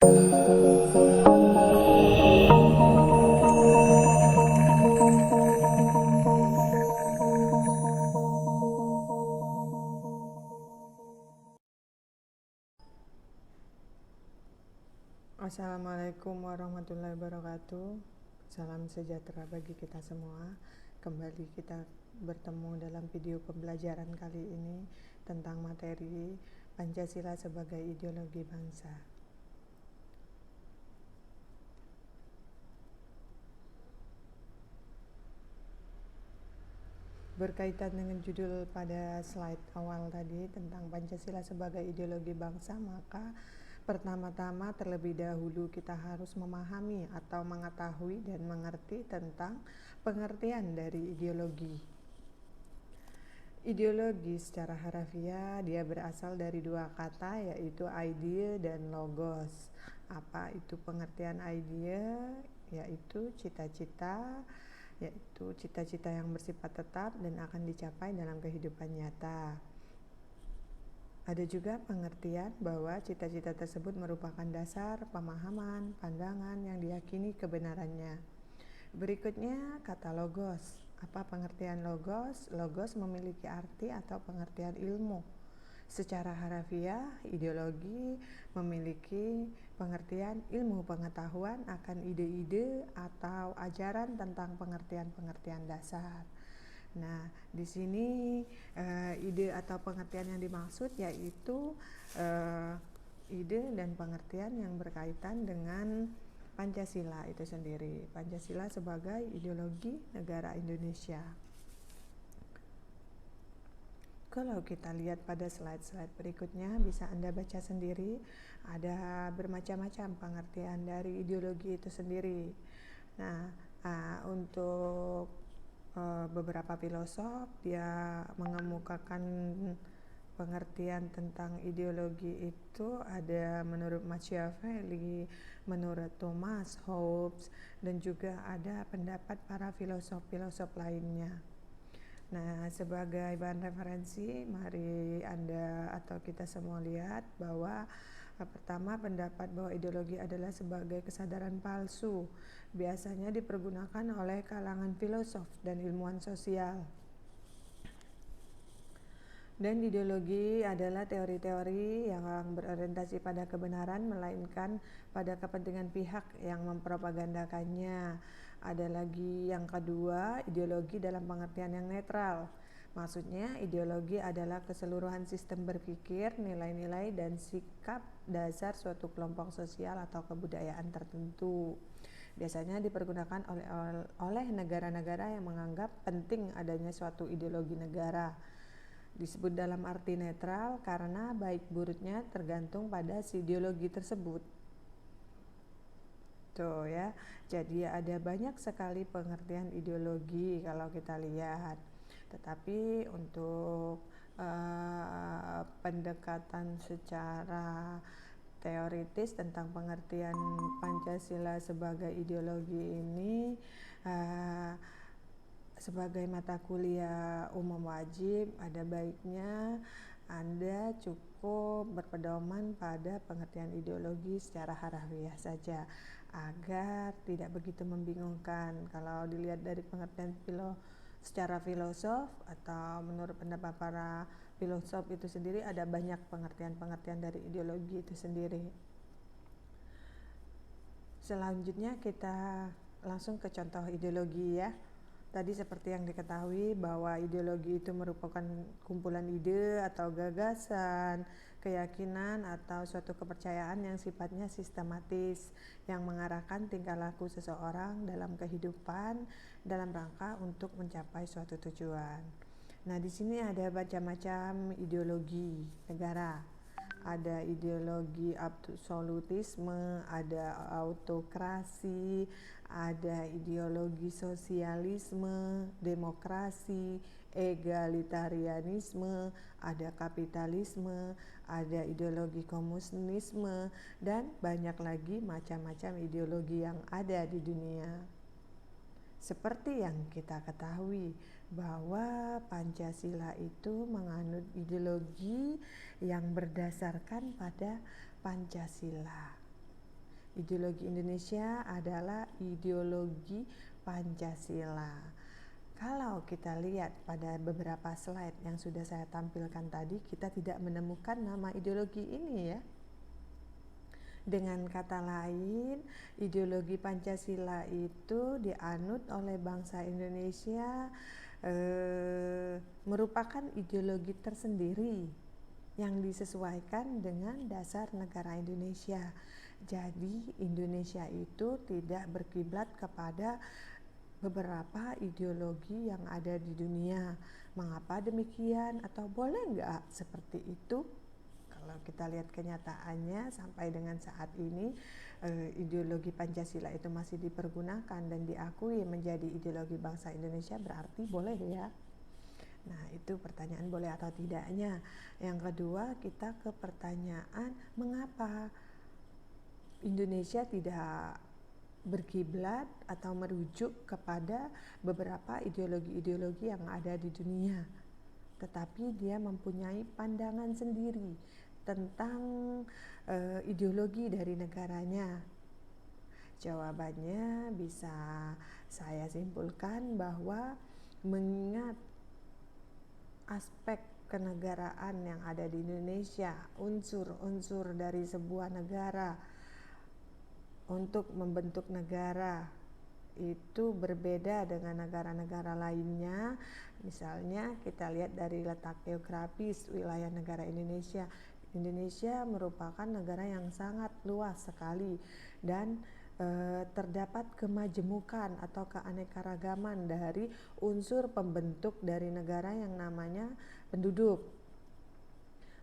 Assalamualaikum warahmatullahi wabarakatuh. Salam sejahtera bagi kita semua. Kembali kita bertemu dalam video pembelajaran kali ini tentang materi Pancasila sebagai ideologi bangsa. Berkaitan dengan judul pada slide awal tadi tentang Pancasila sebagai ideologi bangsa, maka pertama-tama terlebih dahulu kita harus memahami atau mengetahui dan mengerti tentang pengertian dari ideologi. Ideologi secara harafiah dia berasal dari dua kata, yaitu idea dan logos. Apa itu pengertian idea? Yaitu cita-cita yang bersifat tetap dan akan dicapai dalam kehidupan nyata. Ada juga pengertian bahwa cita-cita tersebut merupakan dasar pemahaman, pandangan yang diyakini kebenarannya. Berikutnya kata logos. Apa pengertian logos? Logos memiliki arti atau pengertian ilmu. Secara harafiah, ideologi memiliki pengertian ilmu pengetahuan akan ide-ide atau ajaran tentang pengertian-pengertian dasar. Nah, di sini ide atau pengertian yang dimaksud yaitu ide dan pengertian yang berkaitan dengan Pancasila itu sendiri. Pancasila sebagai ideologi negara Indonesia. Kalau kita lihat pada slide-slide berikutnya, bisa Anda baca sendiri, ada bermacam-macam pengertian dari ideologi itu sendiri. Nah, untuk beberapa filosof, dia mengemukakan pengertian tentang ideologi itu ada menurut Machiavelli, menurut Thomas Hobbes, dan juga ada pendapat para filosof-filosof lainnya. Nah, sebagai bahan referensi, mari Anda atau kita semua lihat bahwa pertama, pendapat bahwa ideologi adalah sebagai kesadaran palsu, biasanya dipergunakan oleh kalangan filosof dan ilmuwan sosial. Dan ideologi adalah teori-teori yang berorientasi pada kebenaran, melainkan pada kepentingan pihak yang mempropagandakannya. Ada lagi yang kedua, ideologi dalam pengertian yang netral. Maksudnya, ideologi adalah keseluruhan sistem berpikir, nilai-nilai, dan sikap dasar suatu kelompok sosial atau kebudayaan tertentu. Biasanya dipergunakan oleh negara-negara yang menganggap penting adanya suatu ideologi negara. Disebut dalam arti netral karena baik buruknya tergantung pada si ideologi tersebut. Tuh ya, jadi ada banyak sekali pengertian ideologi kalau kita lihat. Tetapi untuk pendekatan secara teoritis tentang pengertian Pancasila sebagai ideologi ini sebagai mata kuliah umum wajib, ada baiknya Anda cukup berpedoman pada pengertian ideologi secara harafiah saja agar tidak begitu membingungkan. Kalau dilihat dari pengertian secara filosof atau menurut pendapat para filosof itu sendiri, ada banyak pengertian-pengertian dari ideologi itu sendiri. Selanjutnya kita langsung ke contoh ideologi ya. Tadi seperti yang diketahui bahwa ideologi itu merupakan kumpulan ide atau gagasan, keyakinan atau suatu kepercayaan yang sifatnya sistematis yang mengarahkan tingkah laku seseorang dalam kehidupan dalam rangka untuk mencapai suatu tujuan. Nah, di sini ada macam-macam ideologi negara. Ada ideologi absolutisme, ada autokrasi, ada ideologi sosialisme, demokrasi, egalitarianisme, ada kapitalisme, ada ideologi komunisme, dan banyak lagi macam-macam ideologi yang ada di dunia. Seperti yang kita ketahui bahwa Pancasila itu menganut ideologi yang berdasarkan pada Pancasila. Ideologi Indonesia adalah ideologi Pancasila. Kalau kita lihat pada beberapa slide yang sudah saya tampilkan tadi, kita tidak menemukan nama ideologi ini ya. Dengan kata lain, ideologi Pancasila itu dianut oleh bangsa Indonesia merupakan ideologi tersendiri yang disesuaikan dengan dasar negara Indonesia. Jadi Indonesia itu tidak berkiblat kepada beberapa ideologi yang ada di dunia. Mengapa demikian? Atau boleh nggak seperti itu? Kalau kita lihat kenyataannya sampai dengan saat ini ideologi Pancasila itu masih dipergunakan dan diakui menjadi ideologi bangsa Indonesia, berarti boleh ya. Nah, itu pertanyaan boleh atau tidaknya. Yang kedua, kita ke pertanyaan mengapa Indonesia tidak berkiblat atau merujuk kepada beberapa ideologi-ideologi yang ada di dunia, tetapi dia mempunyai pandangan sendiri tentang ideologi dari negaranya. Jawabannya bisa saya simpulkan bahwa mengingat aspek kenegaraan yang ada di Indonesia, unsur-unsur dari sebuah negara untuk membentuk negara itu berbeda dengan negara-negara lainnya. Misalnya kita lihat dari letak geografis wilayah negara Indonesia. Indonesia merupakan negara yang sangat luas sekali dan terdapat kemajemukan atau keanekaragaman dari unsur pembentuk dari negara yang namanya penduduk.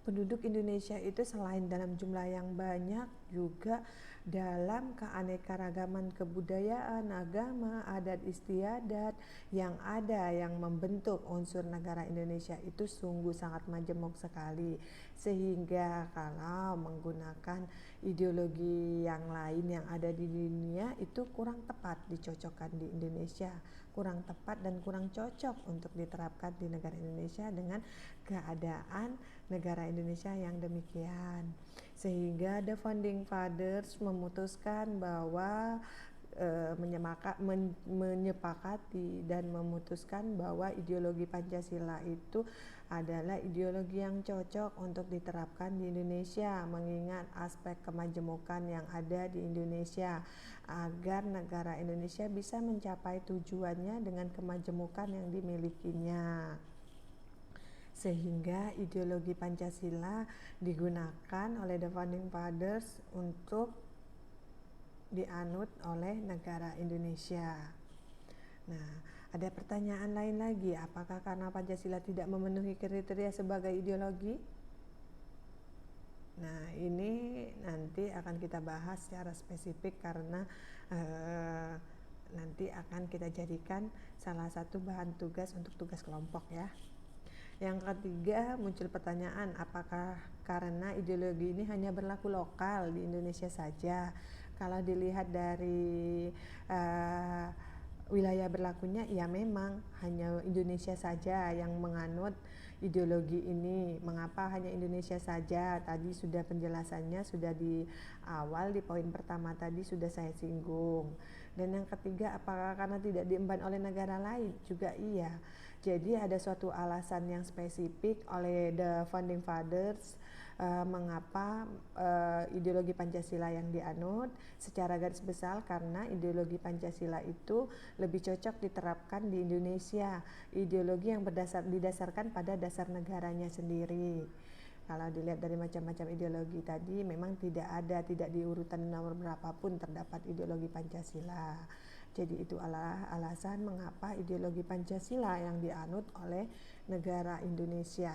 Penduduk Indonesia itu selain dalam jumlah yang banyak, juga dalam keanekaragaman kebudayaan, agama, adat istiadat yang ada yang membentuk unsur negara Indonesia itu sungguh sangat majemuk sekali. Sehingga kalau menggunakan ideologi yang lain yang ada di dunia itu kurang tepat dicocokkan di Indonesia, kurang tepat dan kurang cocok untuk diterapkan di negara Indonesia dengan keadaan negara Indonesia yang demikian. Sehingga the founding fathers memutuskan bahwa menyepakati dan memutuskan bahwa ideologi Pancasila itu adalah ideologi yang cocok untuk diterapkan di Indonesia, mengingat aspek kemajemukan yang ada di Indonesia, agar negara Indonesia bisa mencapai tujuannya dengan kemajemukan yang dimilikinya. Sehingga ideologi Pancasila digunakan oleh the founding fathers untuk dianut oleh negara Indonesia. Nah, ada pertanyaan lain lagi, apakah karena Pancasila tidak memenuhi kriteria sebagai ideologi? Nah, ini nanti akan kita bahas secara spesifik karena nanti akan kita jadikan salah satu bahan tugas untuk tugas kelompok ya. Yang ketiga, muncul pertanyaan, apakah karena ideologi ini hanya berlaku lokal di Indonesia saja? Kalau dilihat dari wilayah berlakunya, ya memang hanya Indonesia saja yang menganut ideologi ini. Mengapa hanya Indonesia saja? Tadi sudah penjelasannya sudah di awal, di poin pertama tadi sudah saya singgung. Dan yang ketiga, apakah karena tidak diemban oleh negara lain? Juga iya. Jadi ada suatu alasan yang spesifik oleh the founding fathers mengapa ideologi Pancasila yang dianut. Secara garis besar karena ideologi Pancasila itu lebih cocok diterapkan di Indonesia, ideologi yang didasarkan pada dasar negaranya sendiri. Kalau dilihat dari macam-macam ideologi tadi, memang tidak di urutan nomor berapapun terdapat ideologi Pancasila. Jadi itu adalah alasan mengapa ideologi Pancasila yang dianut oleh negara Indonesia.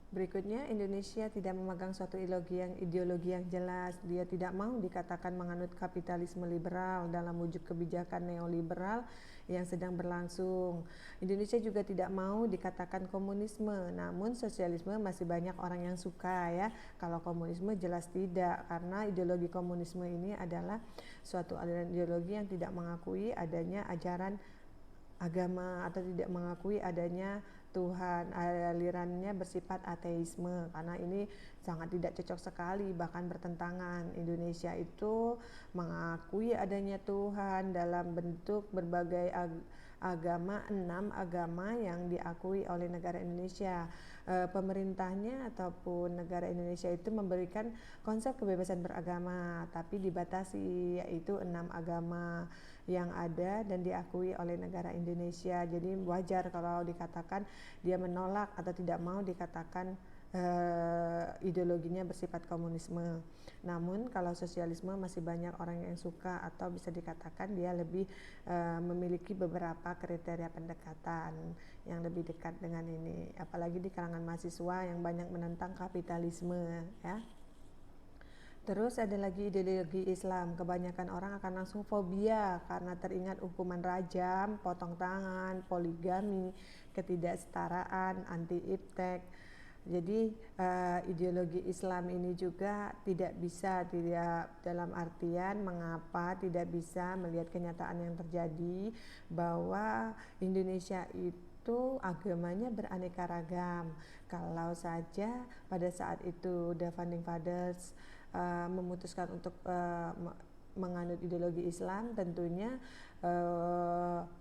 Berikutnya, Indonesia tidak memegang suatu ideologi yang jelas. Dia tidak mau dikatakan menganut kapitalisme liberal dalam wujud kebijakan neoliberal yang sedang berlangsung. Indonesia juga tidak mau dikatakan komunisme, namun sosialisme masih banyak orang yang suka ya. Kalau komunisme jelas tidak, karena ideologi komunisme ini adalah suatu aliran ideologi yang tidak mengakui adanya ajaran agama atau tidak mengakui adanya Tuhan, alirannya bersifat ateisme, karena ini sangat tidak cocok sekali, bahkan bertentangan. Indonesia itu mengakui adanya Tuhan dalam bentuk berbagai agama, 6 agama yang diakui oleh negara Indonesia. Pemerintahnya ataupun negara Indonesia itu memberikan konsep kebebasan beragama, tapi dibatasi, yaitu 6 agama yang ada dan diakui oleh negara Indonesia. Jadi wajar kalau dikatakan dia menolak atau tidak mau dikatakan ideologinya bersifat komunisme. Namun kalau sosialisme masih banyak orang yang suka, atau bisa dikatakan dia lebih memiliki beberapa kriteria pendekatan yang lebih dekat dengan ini, apalagi di kalangan mahasiswa yang banyak menentang kapitalisme, ya. Terus ada lagi ideologi Islam. Kebanyakan orang akan langsung fobia karena teringat hukuman rajam, potong tangan, poligami, ketidaksetaraan, anti-iptek. Jadi ideologi Islam ini juga tidak dalam artian mengapa tidak bisa melihat kenyataan yang terjadi bahwa Indonesia itu agamanya beraneka ragam. Kalau saja pada saat itu The Founding Fathers memutuskan untuk menganut ideologi Islam, tentunya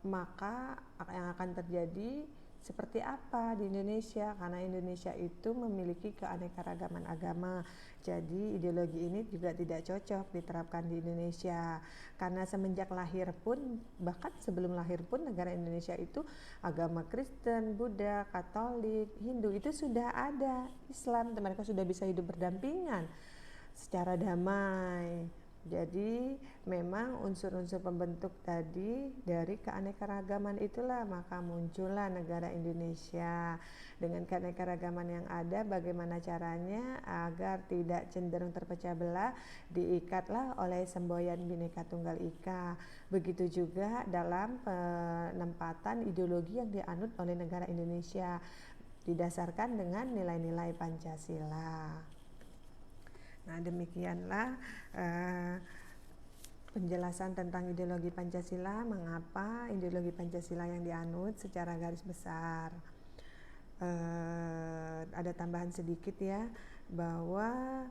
maka yang akan terjadi seperti apa di Indonesia, karena Indonesia itu memiliki keanekaragaman agama. Jadi ideologi ini juga tidak cocok diterapkan di Indonesia, karena semenjak lahir pun, bahkan sebelum lahir pun, negara Indonesia itu agama Kristen, Buddha, Katolik, Hindu itu sudah ada. Islam, mereka sudah bisa hidup berdampingan secara damai. Jadi memang unsur-unsur pembentuk tadi dari keanekaragaman itulah maka muncullah negara Indonesia. Dengan keanekaragaman yang ada, bagaimana caranya agar tidak cenderung terpecah belah, diikatlah oleh semboyan Bhinneka Tunggal Ika. Begitu juga dalam penempatan ideologi yang dianut oleh negara Indonesia, didasarkan dengan nilai-nilai Pancasila. Nah, demikianlah penjelasan tentang ideologi Pancasila, mengapa ideologi Pancasila yang dianut secara garis besar. Ada tambahan sedikit ya, bahwa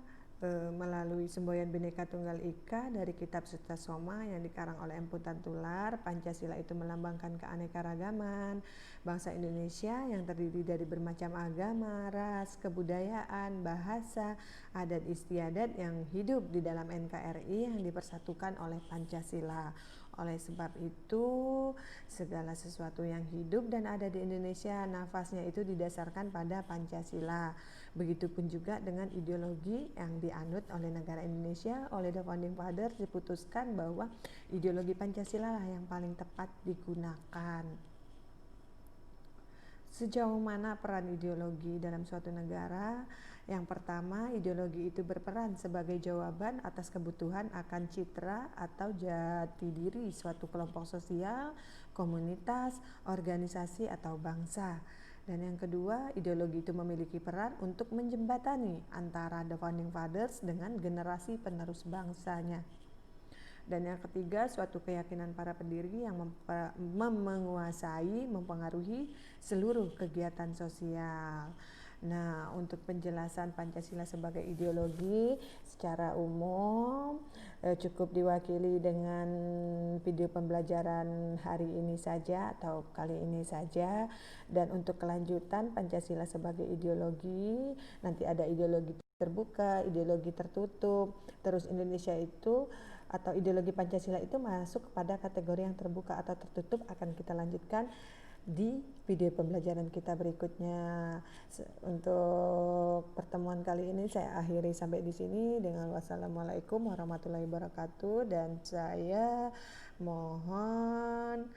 melalui semboyan Bhinneka Tunggal Ika dari kitab Sutta Soma yang dikarang oleh Empu Tantular, Pancasila itu melambangkan keanekaragaman bangsa Indonesia yang terdiri dari bermacam agama, ras, kebudayaan, bahasa, adat istiadat yang hidup di dalam NKRI yang dipersatukan oleh Pancasila. Oleh sebab itu, segala sesuatu yang hidup dan ada di Indonesia, nafasnya itu didasarkan pada Pancasila. Begitupun juga dengan ideologi yang dianut oleh negara Indonesia, oleh The Founding Fathers diputuskan bahwa ideologi Pancasila lah yang paling tepat digunakan. Sejauh mana peran ideologi dalam suatu negara? Yang pertama, ideologi itu berperan sebagai jawaban atas kebutuhan akan citra atau jati diri suatu kelompok sosial, komunitas, organisasi, atau bangsa. Dan yang kedua, ideologi itu memiliki peran untuk menjembatani antara The Founding Fathers dengan generasi penerus bangsanya. Dan yang ketiga, suatu keyakinan para pendiri yang menguasai, mempengaruhi seluruh kegiatan sosial. Nah, untuk penjelasan Pancasila sebagai ideologi secara umum cukup diwakili dengan video pembelajaran hari ini saja atau kali ini saja. Dan untuk kelanjutan Pancasila sebagai ideologi, nanti ada ideologi terbuka, ideologi tertutup. Terus Indonesia itu atau ideologi Pancasila itu masuk kepada kategori yang terbuka atau tertutup, akan kita lanjutkan di video pembelajaran kita berikutnya. Untuk pertemuan kali ini saya akhiri sampai di sini dengan wassalamualaikum warahmatullahi wabarakatuh, dan saya mohon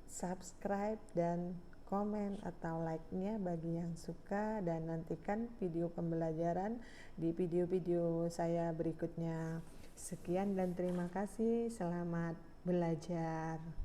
subscribe dan komen atau like-nya bagi yang suka, dan nantikan video pembelajaran di video-video saya berikutnya. Sekian dan terima kasih, selamat belajar.